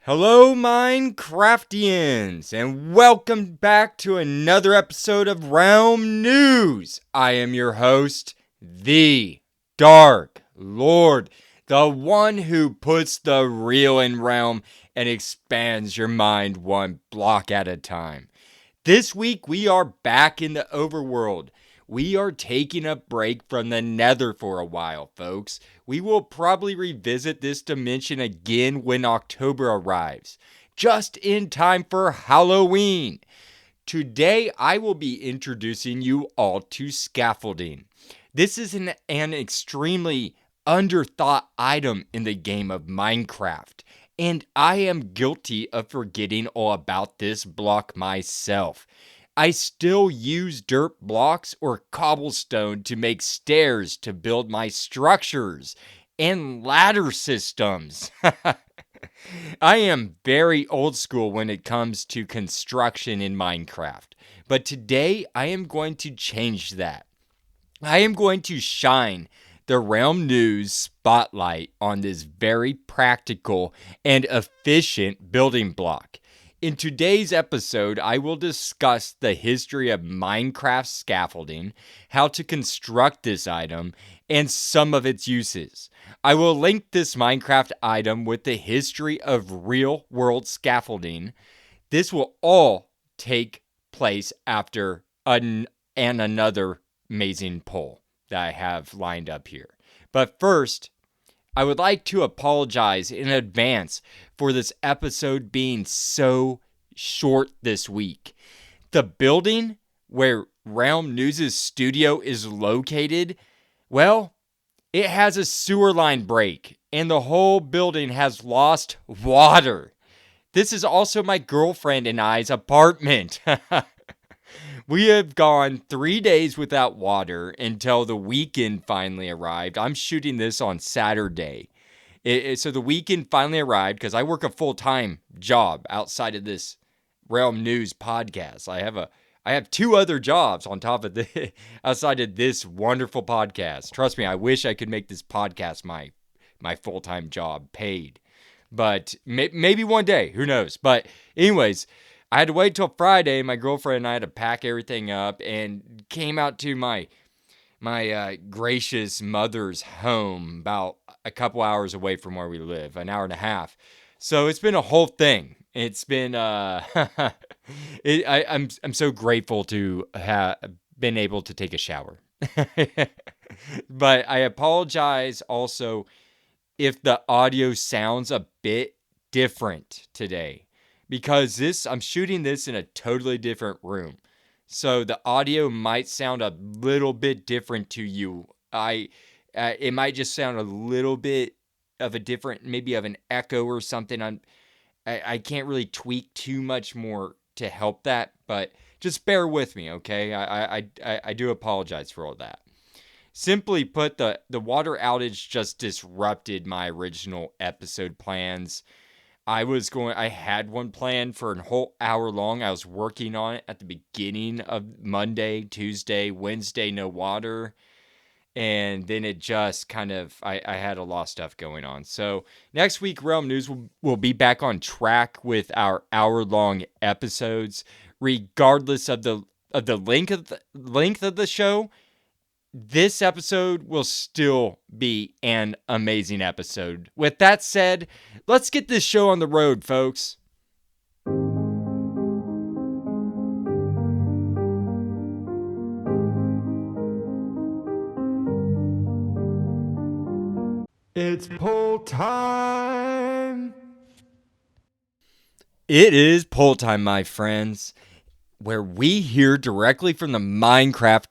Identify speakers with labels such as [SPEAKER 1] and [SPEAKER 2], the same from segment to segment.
[SPEAKER 1] Hello, Minecraftians, and welcome back to another episode of Realm News. I am your host, the Dark Lord, the one who puts the real in Realm and expands your mind one block at a time. This week, we are back in the Overworld. We are taking a break from the Nether for a while, folks. We will probably revisit this dimension again when October arrives, just in time for Halloween. Today, I will be introducing you all to scaffolding. This is an extremely underthought item in the game of Minecraft, and I am guilty of forgetting all about this block myself. I still use dirt blocks or cobblestone to make stairs to build my structures and ladder systems. I am very old school when it comes to construction in Minecraft, but today I am going to change that. I am going to shine the Realm News spotlight on this very practical and efficient building block. In today's episode, I will discuss the history of Minecraft scaffolding, how to construct this item, and some of its uses. I will link this Minecraft item with the history of real-world scaffolding. This will all take place after another amazing poll that I have lined up here. But first, I would like to apologize in advance for this episode being so short this week. The building where Realm News' studio is located, well, it has a sewer line break, and the whole building has lost water. This is also my girlfriend and I's apartment. We have gone 3 days without water until the weekend finally arrived. I'm shooting this on Saturday. So the weekend finally arrived because I work a full-time job outside of this Realm News podcast. I have two other jobs on top of this, outside of this wonderful podcast. Trust me, I wish I could make this podcast my full-time job paid. But maybe one day, who knows? But anyways, I had to wait till Friday. My girlfriend and I had to pack everything up and came out to my gracious mother's home about a couple hours away from where we live, an hour and a half. So it's been a whole thing. It's been I'm so grateful to have been able to take a shower. But I apologize also if the audio sounds a bit different today, because I'm shooting this in a totally different room. So the audio might sound a little bit different to you. It might just sound a little bit of a different, maybe of an echo or something. I can't really tweak too much more to help that, but just bear with me, okay? I do apologize for all that. Simply put, the water outage just disrupted my original episode plans. I had one planned for a whole hour long. I was working on it at the beginning of Monday, Tuesday, Wednesday, no water. And then it just kind of, I had a lot of stuff going on. So next week, Realm News will be back on track with our hour-long episodes. Regardless of the length of the show, this episode will still be an amazing episode. With that said, let's get this show on the road, folks. It's poll time. It is poll time, my friends, where we hear directly from the Minecraft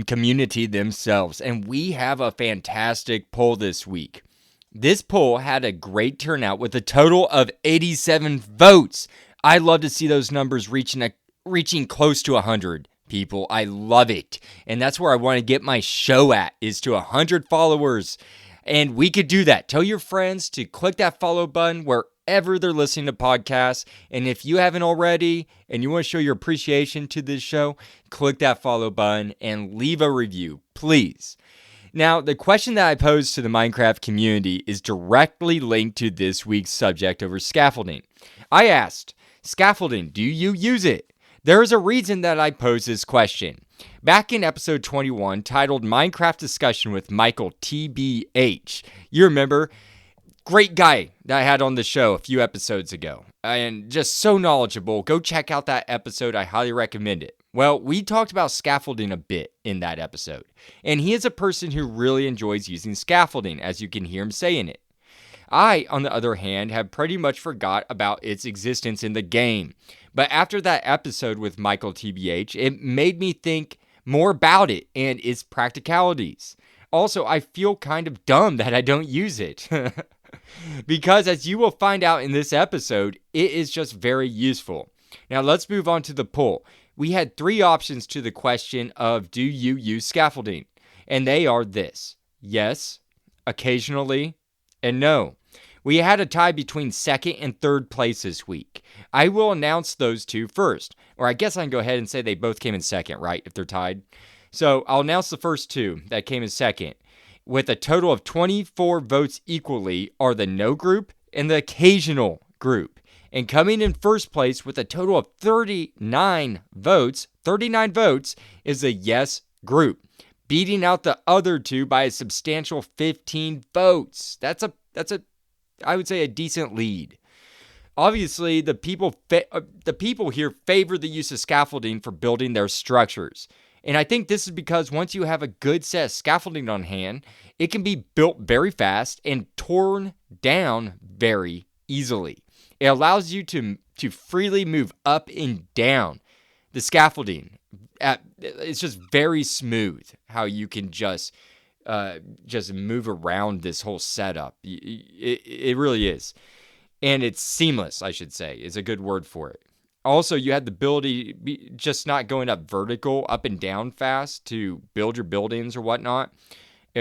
[SPEAKER 1] community themselves, and we have a fantastic poll this week. This poll had a great turnout with a total of 87 votes. I love to see those numbers reaching close to 100 people. I love it, and that's where I want to get my show at, is to 100 followers, and we could do that. Tell your friends to click that follow button wherever they're listening to podcasts. And if you haven't already and you want to show your appreciation to this show, click that follow button and leave a review, please. Now, the question that I posed to the Minecraft community is directly linked to this week's subject over scaffolding. I asked, scaffolding, do you use it? There is a reason that I posed this question. Back in episode 21, titled Minecraft Discussion with Michael TBH, you remember, great guy that I had on the show a few episodes ago, and just so knowledgeable. Go check out that episode. I highly recommend it. Well, we talked about scaffolding a bit in that episode, and he is a person who really enjoys using scaffolding, as you can hear him saying it. I, on the other hand, have pretty much forgot about its existence in the game. But after that episode with Michael TBH, it made me think more about it and its practicalities. Also, I feel kind of dumb that I don't use it. Because as you will find out in this episode, it is just very useful. Now let's move on to the poll. We had 3 options to the question of do you use scaffolding? And they are this: yes, occasionally, and no. We had a tie between second and third place this week. I will announce those 2 first. Or I guess I can go ahead and say they both came in second, right, if they're tied. So I'll announce the first 2 that came in second. With a total of 24 votes equally are the no group and the occasional group. And coming in first place with a total of 39 votes is the yes group, beating out the other 2 by a substantial 15 votes. That's a I would say a decent lead. Obviously, the people here favor the use of scaffolding for building their structures. And I think this is because once you have a good set of scaffolding on hand, it can be built very fast and torn down very easily. It allows you to freely move up and down the scaffolding. It's just very smooth how you can just move around this whole setup. It really is. And it's seamless, I should say, is a good word for it. Also, you had the ability just not going up and down fast to build your buildings or whatnot.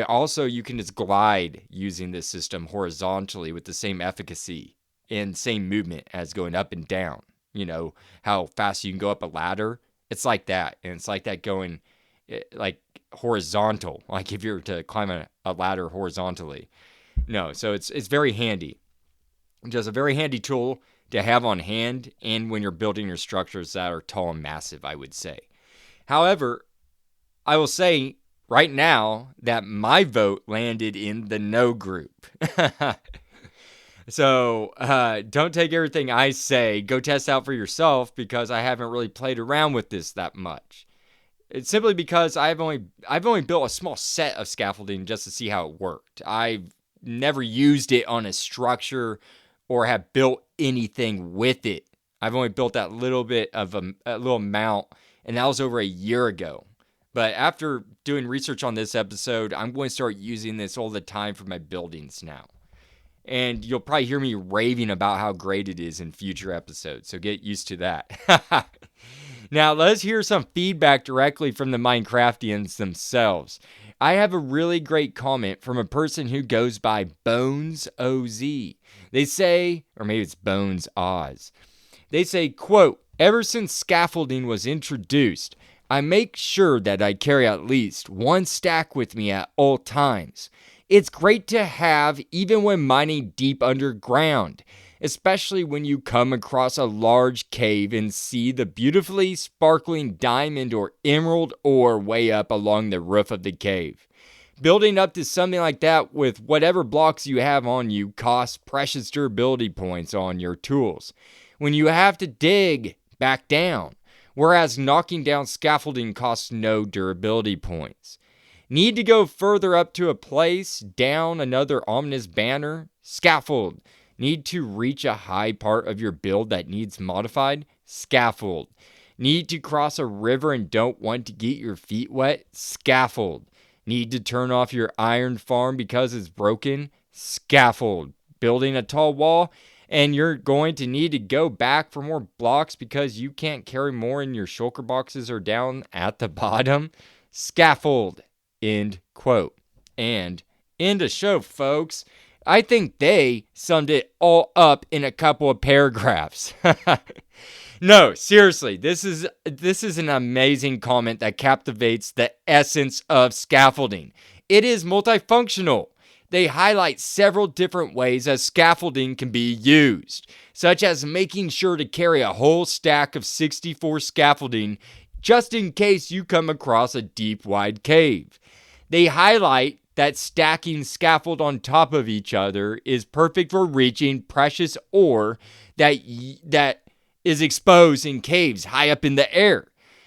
[SPEAKER 1] Also, you can just glide using this system horizontally with the same efficacy and same movement as going up and down. You know, how fast you can go up a ladder. It's like that. And it's like that going like horizontal, like if you were to climb a ladder horizontally. No, so it's very handy. Just a very handy tool to have on hand, and when you're building your structures that are tall and massive, I would say. However, I will say right now that my vote landed in the no group. So don't take everything I say. Go test out for yourself, because I haven't really played around with this that much. It's simply because I've only built a small set of scaffolding just to see how it worked. I've never used it on a structure or have built anything with it. I've only built that little bit of a little amount, and that was over a year ago. But after doing research on this episode, I'm going to start using this all the time for my buildings now. And you'll probably hear me raving about how great it is in future episodes, so get used to that. Now, let's hear some feedback directly from the Minecraftians themselves. I have a really great comment from a person who goes by BonesOZ. They say, or maybe it's Bones Oz. They say, quote, "Ever since scaffolding was introduced, I make sure that I carry at least 1 stack with me at all times. It's great to have even when mining deep underground, especially when you come across a large cave and see the beautifully sparkling diamond or emerald ore way up along the roof of the cave. Building up to something like that with whatever blocks you have on you costs precious durability points on your tools when you have to dig back down, whereas knocking down scaffolding costs no durability points. Need to go further up to a place, down another ominous banner? Scaffold. Need to reach a high part of your build that needs modified? Scaffold. Need to cross a river and don't want to get your feet wet? Scaffold. Need to turn off your iron farm because it's broken? Scaffold. Building a tall wall and you're going to need to go back for more blocks because you can't carry more in your shulker boxes or down at the bottom? Scaffold. End quote. And end of show, folks. I think they summed it all up in a couple of paragraphs. No, seriously, this is an amazing comment that captivates the essence of scaffolding. it is multifunctional. They highlight several different ways that scaffolding can be used, such as making sure to carry a whole stack of 64 scaffolding just in case you come across a deep, wide cave. They highlight that stacking scaffold on top of each other is perfect for reaching precious ore that is exposed in caves high up in the air.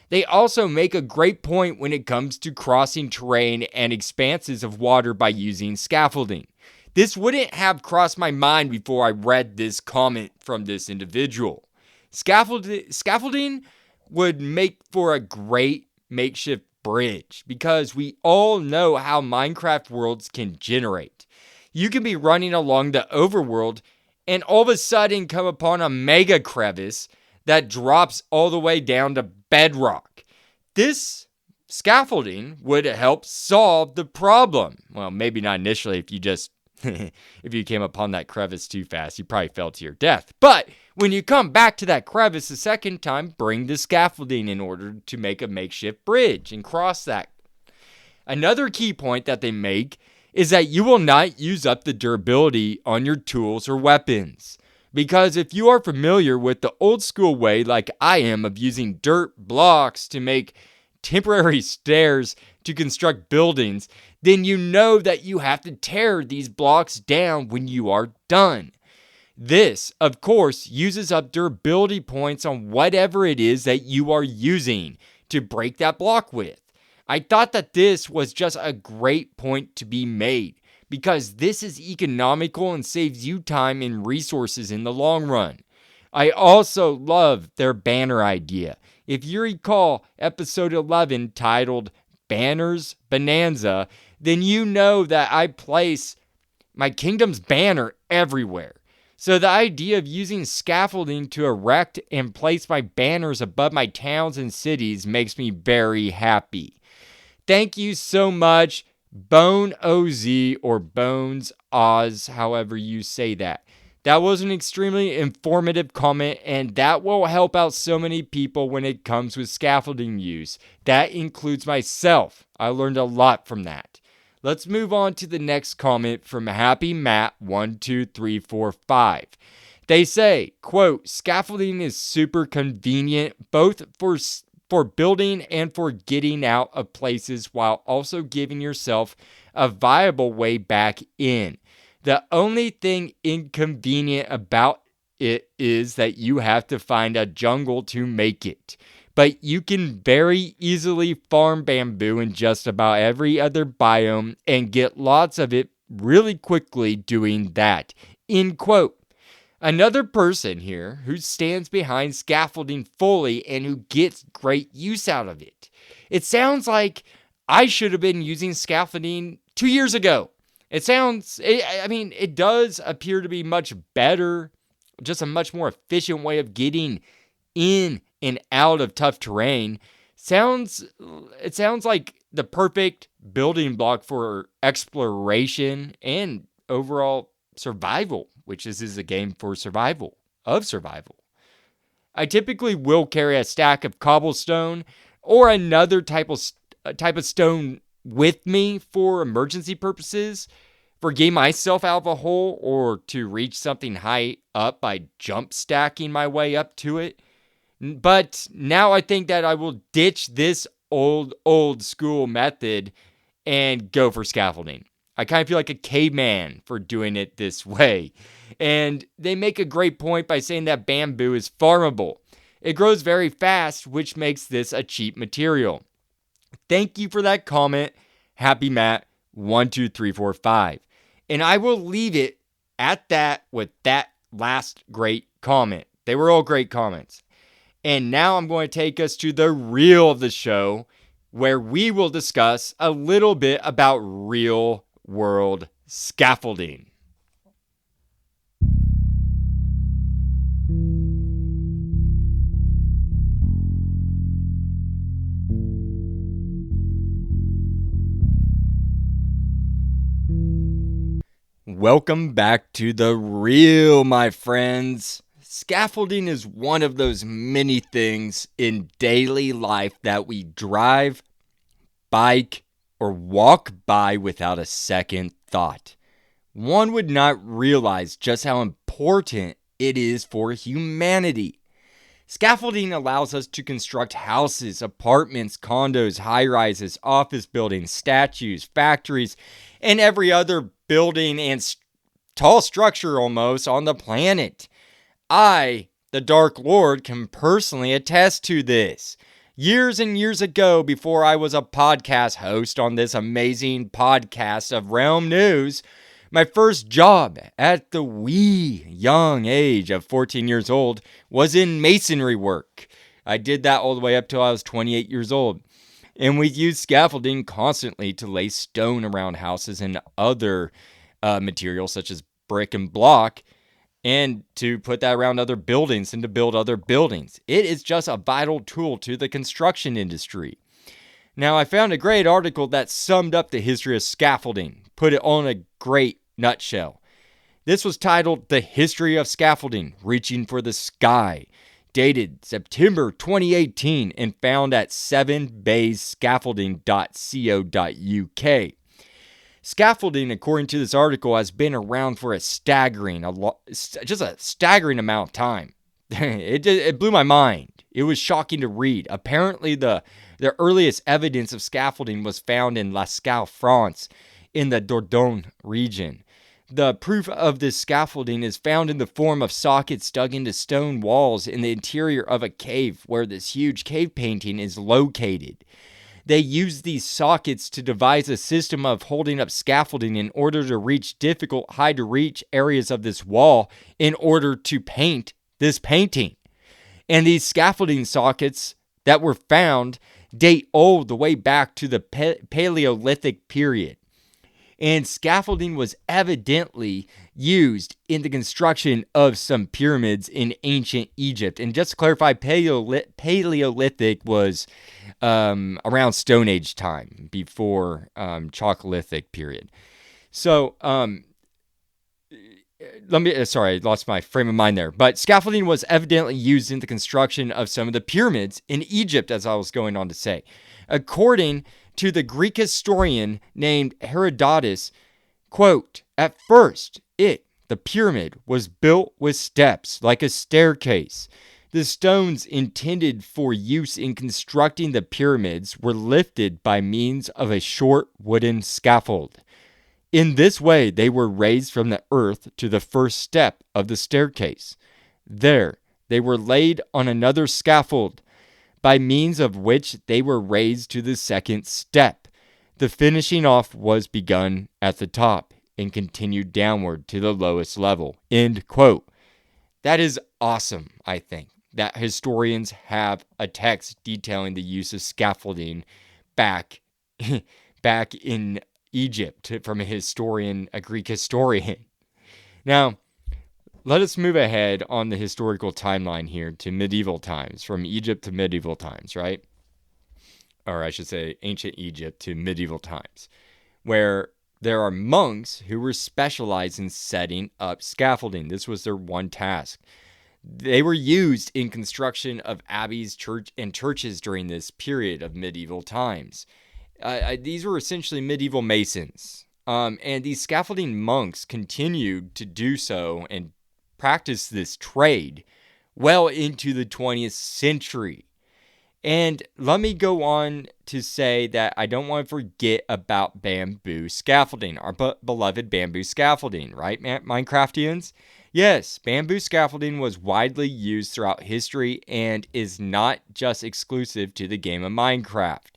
[SPEAKER 1] They also make a great point when it comes to crossing terrain and expanses of water by using scaffolding. This wouldn't have crossed my mind before I read this comment from this individual. Scaffolding would make for a great makeshift bridge because we all know how Minecraft worlds can generate. You can be running along the overworld and all of a sudden come upon a mega crevice that drops all the way down to bedrock. This scaffolding would help solve the problem. Well, maybe not initially if you came upon that crevice too fast, you probably fell to your death. But when you come back to that crevice the second time, bring the scaffolding in order to make a makeshift bridge and cross that. Another key point that they make is that you will not use up the durability on your tools or weapons. Because if you are familiar with the old school way, like I am, of using dirt blocks to make temporary stairs to construct buildings, then you know that you have to tear these blocks down when you are done. This, of course, uses up durability points on whatever it is that you are using to break that block with. I thought that this was just a great point to be made, because this is economical and saves you time and resources in the long run. I also love their banner idea. If you recall episode 11 titled Banners Bonanza, then you know that I place my kingdom's banner everywhere. So the idea of using scaffolding to erect and place my banners above my towns and cities makes me very happy. Thank you so much, Bone OZ or Bones Oz, however you say that. That was an extremely informative comment, and that will help out so many people when it comes with scaffolding use. That includes myself. I learned a lot from that. Let's move on to the next comment from Happy Matt 12345. They say, quote, scaffolding is super convenient both for building and for getting out of places while also giving yourself a viable way back in. The only thing inconvenient about it is that you have to find a jungle to make it. But you can very easily farm bamboo in just about every other biome and get lots of it really quickly doing that. End quote. Another person here who stands behind scaffolding fully and who gets great use out of it. It sounds like I should have been using scaffolding 2 years ago. It does appear to be much better, just a much more efficient way of getting in and out of tough terrain. It sounds like the perfect building block for exploration and overall survival, which is a game for survival. I typically will carry a stack of cobblestone or another type of stone with me for emergency purposes, for getting myself out of a hole or to reach something high up by jump stacking my way up to it. But now I think that I will ditch this old school method and go for scaffolding. I kind of feel like a caveman for doing it this way. And they make a great point by saying that bamboo is farmable. It grows very fast, which makes this a cheap material. Thank you for that comment, Happy Matt 12345. And I will leave it at that with that last great comment. They were all great comments. And now I'm going to take us to the reel of the show, where we will discuss a little bit about real world scaffolding. Welcome back to the reel, my friends. Scaffolding is one of those many things in daily life that we drive, bike, or walk by without a second thought. One would not realize just how important it is for humanity. Scaffolding allows us to construct houses, apartments, condos, high-rises, office buildings, statues, factories, and every other building and tall structure almost on the planet. I, the Dark Lord, can personally attest to this. Years and years ago, before I was a podcast host on this amazing podcast of Realm News, my first job at the wee young age of 14 years old was in masonry work. I did that all the way up till I was 28 years old. And we used scaffolding constantly to lay stone around houses and other materials such as brick and block, and to put that around other buildings and to build other buildings. It is just a vital tool to the construction industry. Now, I found a great article that summed up the history of scaffolding, put it on a great nutshell. This was titled The History of Scaffolding, Reaching for the Sky, dated September 2018 and found at 7bayscaffolding.co.uk. Scaffolding, according to this article, has been around for a staggering amount of time. It blew my mind. It was shocking to read. Apparently, the earliest evidence of scaffolding was found in Lascaux, France, in the Dordogne region. The proof of this scaffolding is found in the form of sockets dug into stone walls in the interior of a cave where this huge cave painting is located. They used these sockets to devise a system of holding up scaffolding in order to reach difficult, hard-to-reach areas of this wall in order to paint this painting. And these scaffolding sockets that were found date all the way back to the Paleolithic period. And scaffolding was evidently used in the construction of some pyramids in ancient Egypt. And just to clarify, Paleolithic was around Stone Age time, before Chalcolithic period. So, I lost my frame of mind there. But scaffolding was evidently used in the construction of some of the pyramids in Egypt, as I was going on to say. According to the Greek historian named Herodotus, quote, "At first, the pyramid, was built with steps like a staircase. The stones intended for use in constructing the pyramids were lifted by means of a short wooden scaffold. In this way, they were raised from the earth to the first step of the staircase. There, they were laid on another scaffold, by means of which they were raised to the second step. The finishing off was begun at the top and continued downward to the lowest level." End quote. That is awesome, I think, that historians have a text detailing the use of scaffolding back in Egypt from a Greek historian. Now, let us move ahead on the historical timeline here to medieval times, from Egypt to medieval times, right? Or I should say ancient Egypt to medieval times, where there are monks who were specialized in setting up scaffolding. This was their one task. They were used in construction of abbeys, churches during this period of medieval times. These were essentially medieval masons. And these scaffolding monks continued to do so and practice this trade well into the 20th century. And let me go on to say that I don't want to forget about bamboo scaffolding, our beloved bamboo scaffolding, right, Minecraftians? Yes, bamboo scaffolding was widely used throughout history and is not just exclusive to the game of Minecraft.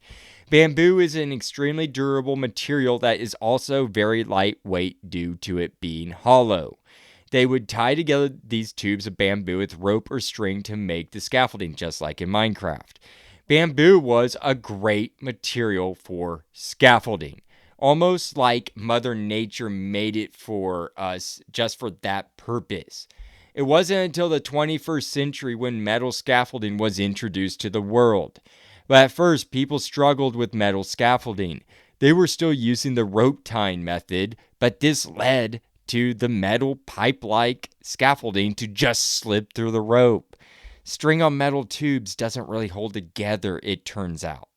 [SPEAKER 1] Bamboo is an extremely durable material that is also very lightweight due to it being hollow. They would tie together these tubes of bamboo with rope or string to make the scaffolding, just like in Minecraft. Bamboo was a great material for scaffolding, almost like Mother Nature made it for us just for that purpose. It wasn't until the 21st century when metal scaffolding was introduced to the world. But at first, people struggled with metal scaffolding. They were still using the rope tying method, but this led to the metal pipe-like scaffolding to just slip through the rope. String on metal tubes doesn't really hold together, it turns out.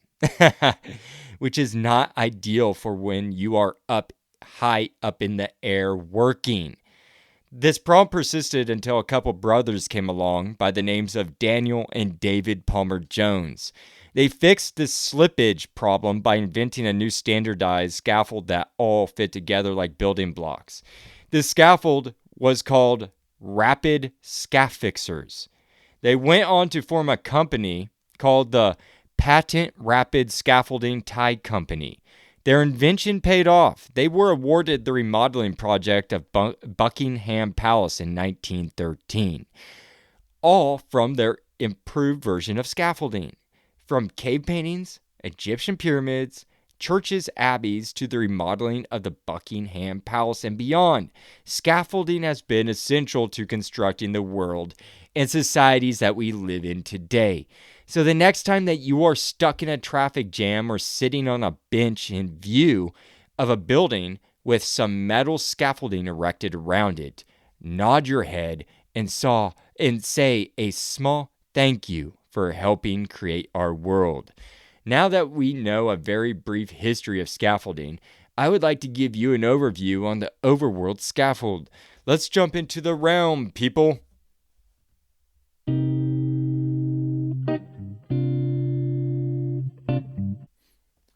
[SPEAKER 1] which is not ideal for when you are up high up in the air working. This problem persisted until a couple brothers came along by the names of Daniel and David Palmer Jones. They fixed this slippage problem by inventing a new standardized scaffold that all fit together like building blocks. This scaffold was called Rapid Scaffixers. They went on to form a company called the Patent Rapid Scaffolding Tie Company. Their invention paid off. They were awarded the remodeling project of Buckingham Palace in 1913, all from their improved version of scaffolding. From cave paintings, Egyptian pyramids, churches, abbeys, to the remodeling of the Buckingham Palace and beyond, scaffolding has been essential to constructing the world and societies that we live in today. So the next time that you are stuck in a traffic jam or sitting on a bench in view of a building with some metal scaffolding erected around it, nod your head and say a small thank you for helping create our world. Now that we know a very brief history of scaffolding, I would like to give you an overview on the Overworld Scaffold. Let's jump into the realm, people.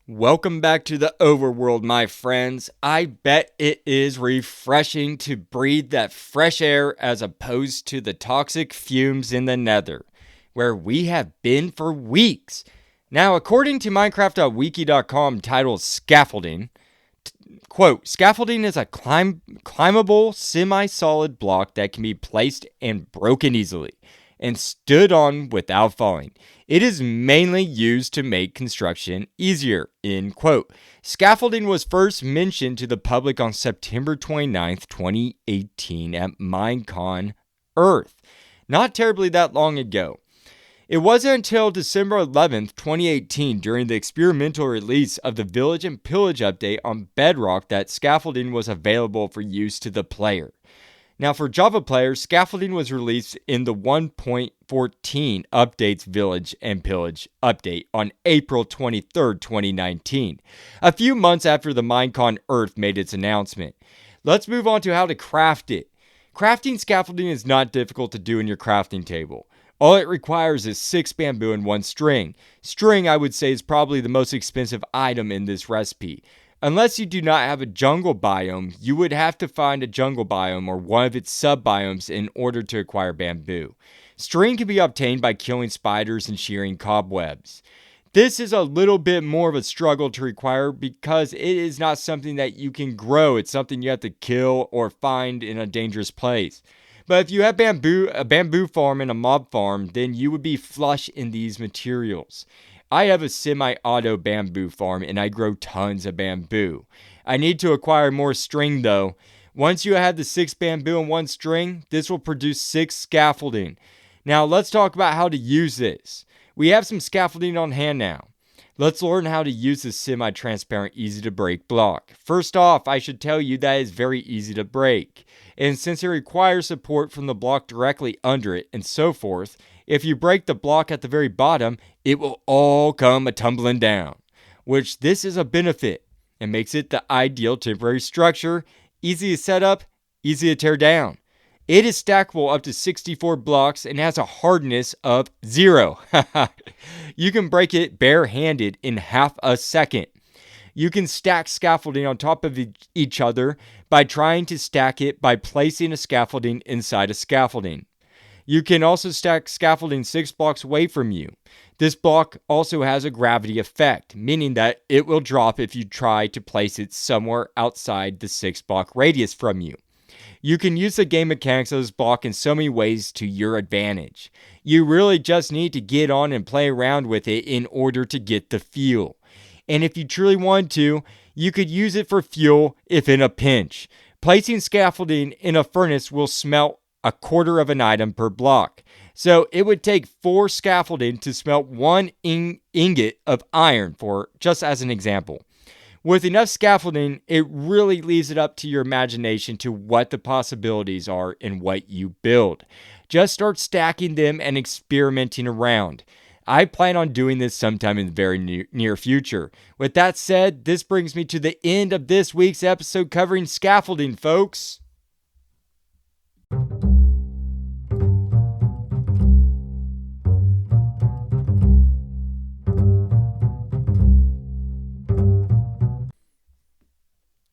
[SPEAKER 1] Welcome back to the Overworld, my friends. I bet it is refreshing to breathe that fresh air as opposed to the toxic fumes in the nether, where we have been for weeks. Now, according to minecraft.wiki.com titled Scaffolding, quote, scaffolding is a climbable semi-solid block that can be placed and broken easily and stood on without falling. It is mainly used to make construction easier, end quote. Scaffolding was first mentioned to the public on September 29th, 2018 at Minecon Earth. Not terribly that long ago. It wasn't until December 11th, 2018, during the experimental release of the Village and Pillage update on Bedrock that scaffolding was available for use to the player. Now, for Java players, scaffolding was released in the 1.14 updates Village and Pillage update on April 23rd, 2019, a few months after the Minecon Earth made its announcement. Let's move on to how to craft it. Crafting scaffolding is not difficult to do in your crafting table. All it requires is 6 bamboo and 1 string. String, I would say, is probably the most expensive item in this recipe. Unless you do not have a jungle biome, you would have to find a jungle biome or one of its sub-biomes in order to acquire bamboo. String can be obtained by killing spiders and shearing cobwebs. This is a little bit more of a struggle to require because it is not something that you can grow. It's something you have to kill or find in a dangerous place. But if you have a bamboo farm and a mob farm, then you would be flush in these materials. I have a semi-auto bamboo farm and I grow tons of bamboo. I need to acquire more string though. Once you have the 6 bamboo and 1 string, this will produce 6 scaffolding. Now let's talk about how to use this. We have some scaffolding on hand now. Let's learn how to use this semi-transparent, easy to break block. First off, I should tell you that it's very easy to break. And since it requires support from the block directly under it and so forth, if you break the block at the very bottom, it will all come a-tumbling down. Which this is a benefit and makes it the ideal temporary structure, easy to set up, easy to tear down. It is stackable up to 64 blocks and has a hardness of 0. You can break it bare-handed in half a second. You can stack scaffolding on top of each other by trying to stack it by placing a scaffolding inside a scaffolding. You can also stack scaffolding 6 blocks away from you. This block also has a gravity effect, meaning that it will drop if you try to place it somewhere outside the 6 block radius from you. You can use the game mechanics of this block in so many ways to your advantage. You really just need to get on and play around with it in order to get the feel. And if you truly want to, you could use it for fuel if in a pinch. Placing scaffolding in a furnace will smelt a quarter of an item per block. So it would take 4 scaffolding to smelt 1 ingot of iron, for just as an example. With enough scaffolding, it really leaves it up to your imagination to what the possibilities are in what you build. Just start stacking them and experimenting around. I plan on doing this sometime in the very near future. With that said, this brings me to the end of this week's episode covering scaffolding, folks.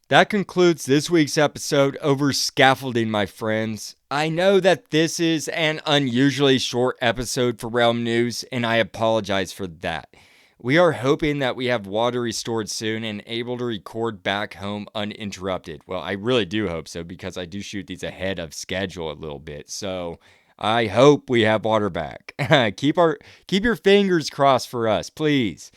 [SPEAKER 1] That concludes this week's episode over scaffolding, my friends. I know that this is an unusually short episode for Realm News, and I apologize for that. We are hoping that we have water restored soon and able to record back home uninterrupted. Well, I really do hope so, because I do shoot these ahead of schedule a little bit. So I hope we have water back. Keep your fingers crossed for us, please.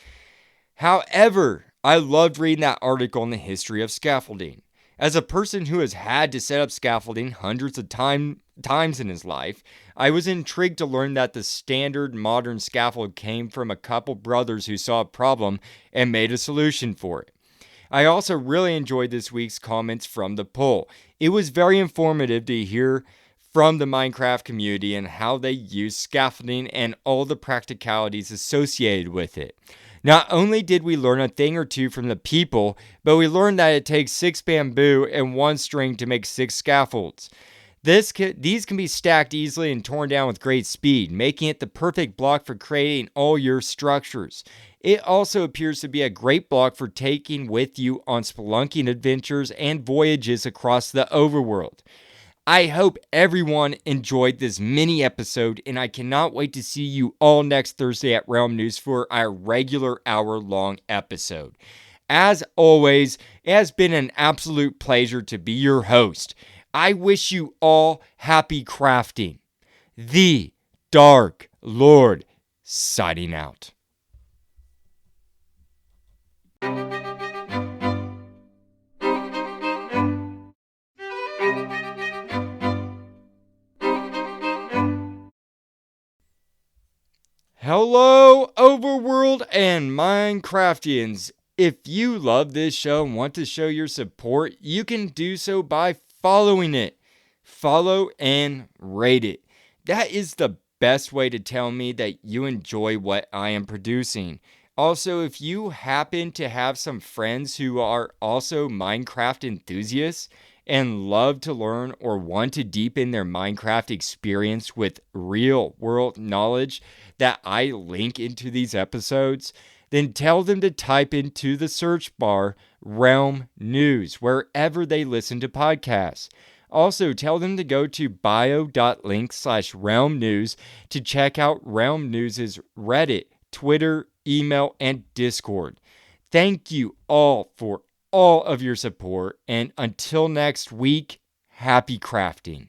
[SPEAKER 1] However, I loved reading that article on the history of scaffolding. As a person who has had to set up scaffolding hundreds of times in his life, I was intrigued to learn that the standard modern scaffold came from a couple brothers who saw a problem and made a solution for it. I also really enjoyed this week's comments from the poll. It was very informative to hear from the Minecraft community and how they use scaffolding and all the practicalities associated with it. Not only did we learn a thing or two from the people, but we learned that it takes 6 bamboo and 1 string to make 6 scaffolds. These can be stacked easily and torn down with great speed, making it the perfect block for creating all your structures. It also appears to be a great block for taking with you on spelunking adventures and voyages across the overworld. I hope everyone enjoyed this mini episode, and I cannot wait to see you all next Thursday at Realm News for our regular hour-long episode. As always, it has been an absolute pleasure to be your host. I wish you all happy crafting. The Dark Lord, signing out. Hello, Overworld and Minecraftians. If you love this show and want to show your support, you can do so by following it. Follow and rate it. That is the best way to tell me that you enjoy what I am producing. Also, if you happen to have some friends who are also Minecraft enthusiasts and love to learn or want to deepen their Minecraft experience with real world knowledge that I link into these episodes, then tell them to type into the search bar Realm News wherever they listen to podcasts. Also, tell them to go to bio.link/realmnews to check out Realm News' Reddit, Twitter, email, and Discord. Thank you all for all of your support, and until next week, happy crafting.